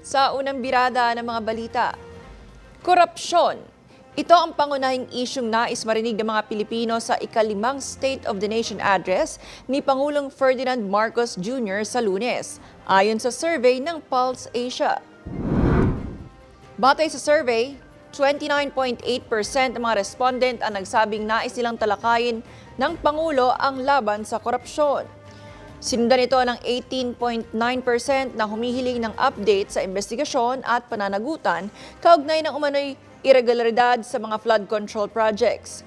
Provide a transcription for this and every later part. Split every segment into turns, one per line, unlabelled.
Sa unang birada ng mga balita, korupsyon. Ito ang pangunahing isyung nais marinig ng mga Pilipino sa ikalimang State of the Nation address ni Pangulong Ferdinand Marcos Jr. sa Lunes, ayon sa survey ng Pulse Asia. Batay sa survey, 29.8% ng mga respondent ang nagsabing nais nilang talakayin ng Pangulo ang laban sa korupsyon. Sinundan ito ng 18.9% na humihiling ng update sa investigasyon at pananagutan kaugnay ng umano'y irregularidad sa mga flood control projects.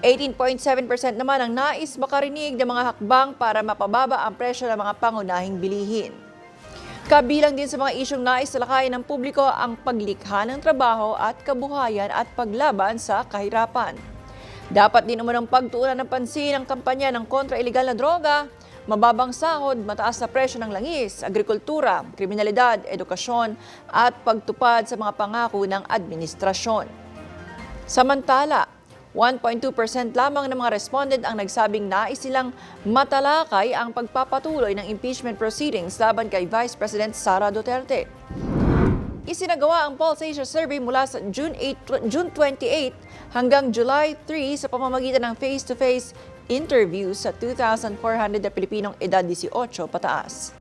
18.7% naman ang nais makarinig ng mga hakbang para mapababa ang presyo ng mga pangunahing bilihin. Kabilang din sa mga isyong nais talakayin ng publiko ang paglikha ng trabaho at kabuhayan at paglaban sa kahirapan. Dapat din umunang pagtuunan ng pansin ang kampanya ng kontra-iligal na droga, mababang sahod, mataas na presyo ng langis, agrikultura, kriminalidad, edukasyon at pagtupad sa mga pangako ng administrasyon. Samantala, 1.2% lamang ng mga respondent ang nagsabing nais nilang matalakay ang pagpapatuloy ng impeachment proceedings laban kay Vice President Sara Duterte. Isinagawa ang Pulse Asia survey mula sa June 28 hanggang July 3 sa pamamagitan ng face-to-face interviews sa 2,400 na Pilipinong edad 18 pataas.